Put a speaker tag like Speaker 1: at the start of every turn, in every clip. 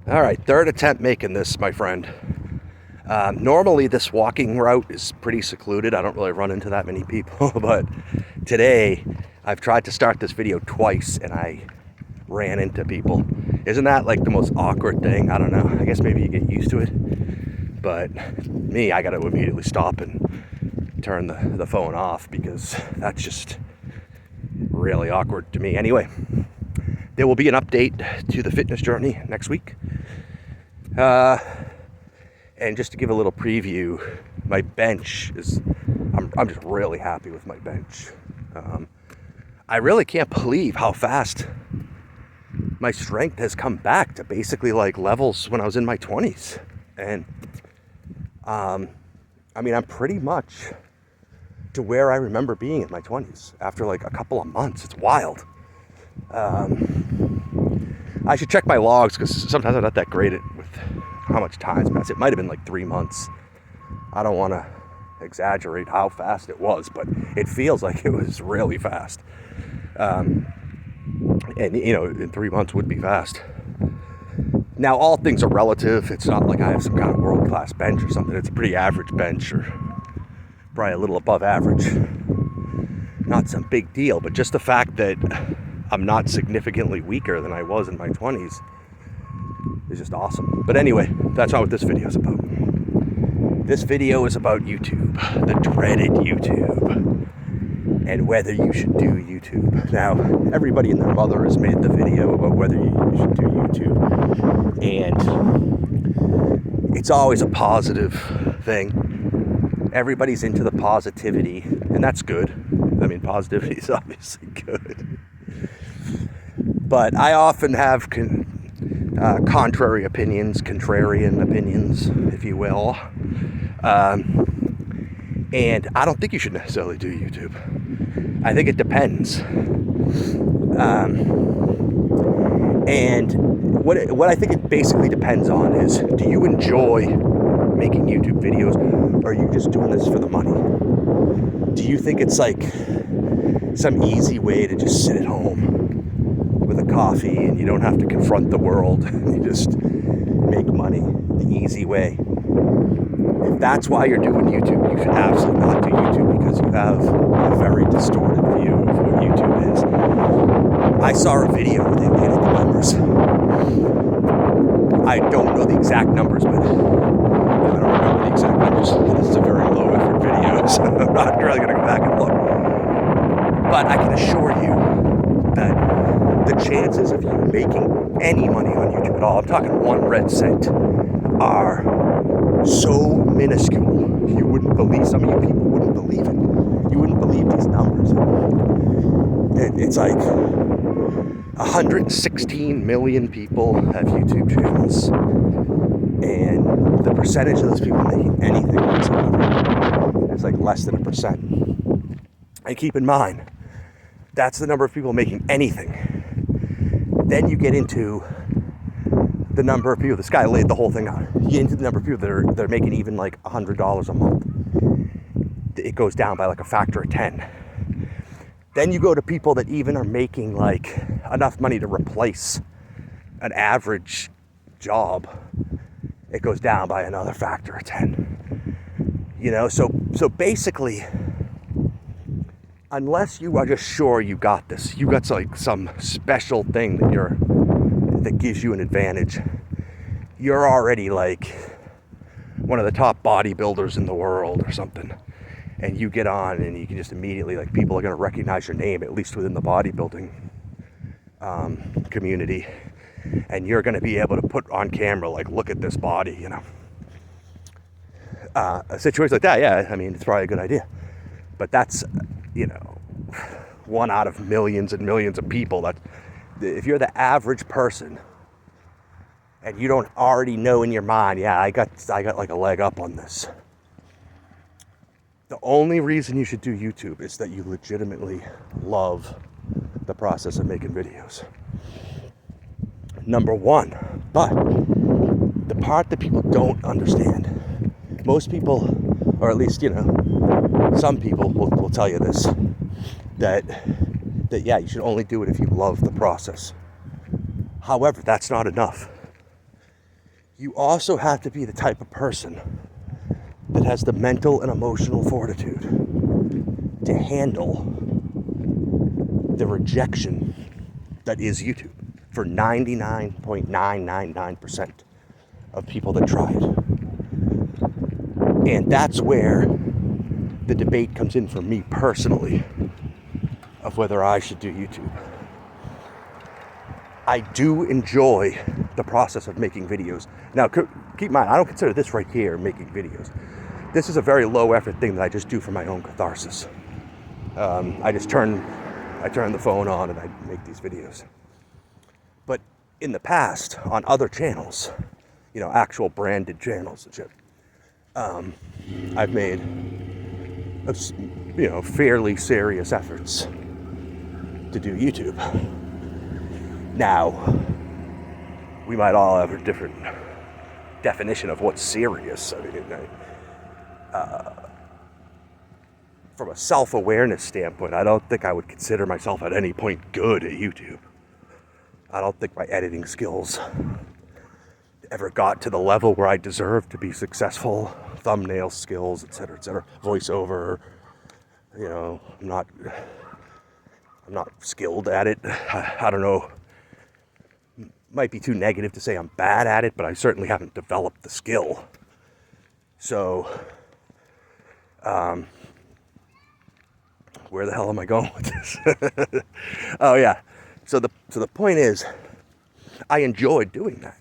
Speaker 1: All right, third attempt making this, my friend. Normally this walking route is pretty secluded. I don't really run into that many people, but today I've tried to start this video twice and I ran into people. Isn't that like the most awkward thing? I don't know. I guess maybe you get used to it. But me, I got to immediately stop and turn the phone off because that's just really awkward to me. Anyway, there will be an update to the fitness journey next week. And just to give a little preview, my bench is, I'm just really happy with my bench. I really can't believe how fast my strength has come back to basically like levels when I was in my 20s. And I mean, I'm pretty much to where I remember being in my 20s after like a couple of months. It's wild. I should check my logs because sometimes I'm not that great at with how much time's passed. It might have been like 3 months. I don't want to exaggerate how fast it was, but it feels like it was really fast. And you know, in 3 months would be fast. Now, all things are relative. It's not like I have some kind of world-class bench or something. It's a pretty average bench, or probably a little above average. Not some big deal, but just the fact that I'm not significantly weaker than I was in my 20s is just awesome. But anyway, that's not what this video is about. This video is about YouTube, the dreaded YouTube, and whether you should do YouTube. Now, everybody and their mother has made the video about whether you should do YouTube, and it's always a positive thing. Everybody's into the positivity, and that's good. I mean, positivity is obviously good. But I often have contrarian opinions, if you will. And I don't think you should necessarily do YouTube. I think it depends. And what I think it basically depends on is, do you enjoy making YouTube videos, or are you just doing this for the money? Do you think it's like some easy way to just sit at home with a coffee and you don't have to confront the world and you just make money the easy way? If that's why you're doing YouTube, you should absolutely not do YouTube, because you have a very distorted view of what YouTube is. I saw a video where they made up the numbers. I don't know the exact numbers, but I don't remember the exact numbers. This is a very low effort video, so I'm not really going to go back and look. But I can assure you that the chances of you making any money on YouTube at all, I'm talking 1 red cent, are so minuscule. You wouldn't believe, some of you people wouldn't believe it. You wouldn't believe these numbers. It's like 116 million people have YouTube channels, and the percentage of those people making anything whatsoever is like less than 1%. And keep in mind, that's the number of people making anything. Then you get into the number of people, this guy laid the whole thing out. You get into the number of people that are making even like $100 a month. It goes down by like a factor of 10. Then you go to people that even are making like enough money to replace an average job. It goes down by another factor of 10. You know, so basically, unless you are just sure you got this, you got like some special thing that gives you an advantage, you're already like one of the top bodybuilders in the world or something, and you get on and you can just immediately, like, people are going to recognize your name, at least within the bodybuilding community, and you're going to be able to put on camera, like, look at this body, you know. A situation like that, yeah, I mean, it's probably a good idea, but that's, you know, one out of millions and millions of people. That if you're the average person and you don't already know in your mind, yeah, I got like a leg up on this. The only reason you should do YouTube is that you legitimately love the process of making videos. Number one. But the part that people don't understand, most people, or at least, you know, some people will tell you this, that yeah, you should only do it if you love the process. However, that's not enough. you also have to be the type of person that has the mental and emotional fortitude to handle the rejection that is YouTube for 99.999% of people that try it. And that's where the debate comes in for me personally of whether I should do YouTube. I do enjoy the process of making videos. Now, keep in mind, I don't consider this right here making videos. This is a very low effort thing that I just do for my own catharsis. I turn the phone on and I make these videos. But in the past, on other channels, actual branded channels and shit, I've made, fairly serious efforts to do YouTube. Now, we might all have a different definition of what's serious. I mean, from a self-awareness standpoint, I don't think I would consider myself at any point good at YouTube. I don't think my editing skills ever got to the level where I deserve to be successful. Thumbnail skills, etc., etc. Voiceover, I'm not skilled at it. I don't know. Might be too negative to say I'm bad at it, but I certainly haven't developed the skill. So, where the hell am I going with this? Oh yeah. So the point is, I enjoyed doing that.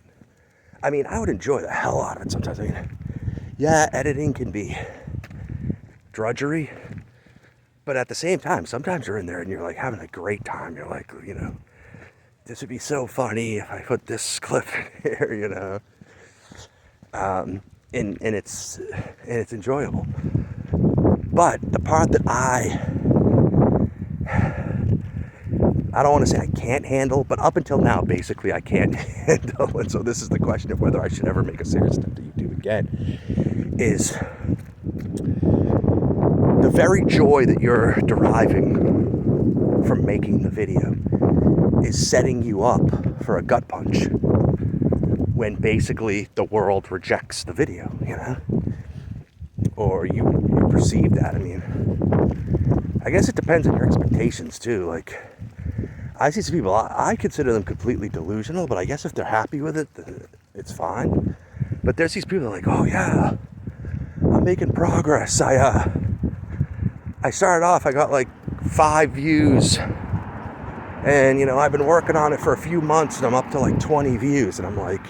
Speaker 1: I mean, I would enjoy the hell out of it sometimes. I mean, yeah, editing can be drudgery, but at the same time, sometimes you're in there and you're like having a great time. You're like, this would be so funny if I put this clip in here, and it's enjoyable. But the part that I don't want to say I can't handle, but up until now, basically, I can't handle. And so this is the question of whether I should ever make a serious step to YouTube again, is the very joy that you're deriving from making the video is setting you up for a gut punch when basically the world rejects the video, or you perceive that. I mean, I guess it depends on your expectations too. Like, I see some people, I consider them completely delusional, but I guess if they're happy with it, it's fine. But there's these people that are like, oh yeah, I'm making progress. I started off, I got like 5 views, and I've been working on it for a few months and I'm up to like 20 views, and I'm like,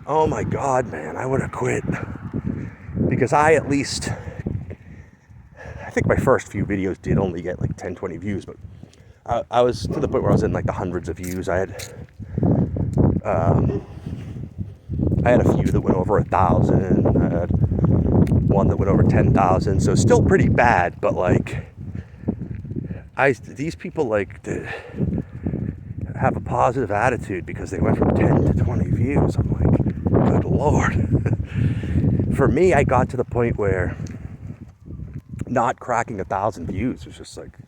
Speaker 1: oh my God, man, I would have quit. Because I think my first few videos did only get like 10, 20 views, but I was to the point where I was in like the hundreds of views. I had a few that went over 1,000. I had one that went over 10,000. So still pretty bad, but like, these people like to have a positive attitude because they went from 10 to 20 views. I'm like, good Lord. For me, I got to the point where not cracking 1,000 views was just like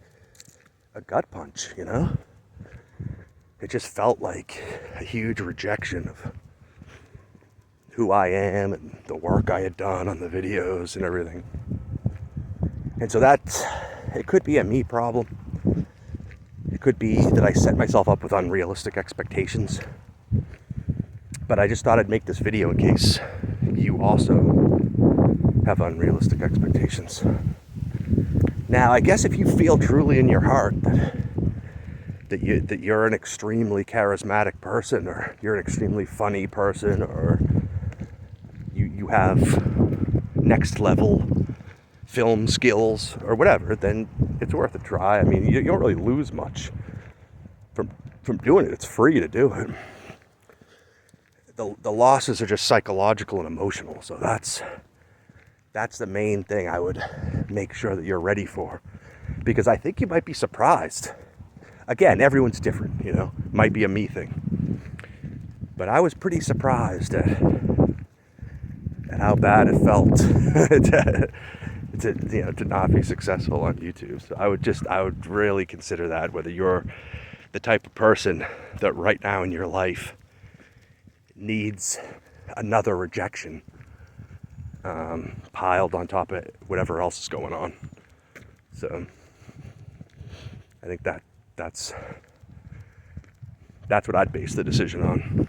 Speaker 1: a gut punch, It just felt like a huge rejection of who I am and the work I had done on the videos and everything. And so it could be a me problem. It could be that I set myself up with unrealistic expectations. But I just thought I'd make this video in case you also have unrealistic expectations. Now, I guess if you feel truly in your heart that you're an extremely charismatic person, or you're an extremely funny person, or you have next level film skills or whatever, then it's worth a try. I mean, you don't really lose much from doing it. It's free to do it. The losses are just psychological and emotional. So that's the main thing I would make sure that you're ready for, because I think you might be surprised. Again, everyone's different, might be a me thing, but I was pretty surprised at how bad it felt to not be successful on YouTube. So I would really consider that, whether you're the type of person that right now in your life needs another rejection piled on top of whatever else is going on. So I think that's what I'd base the decision on.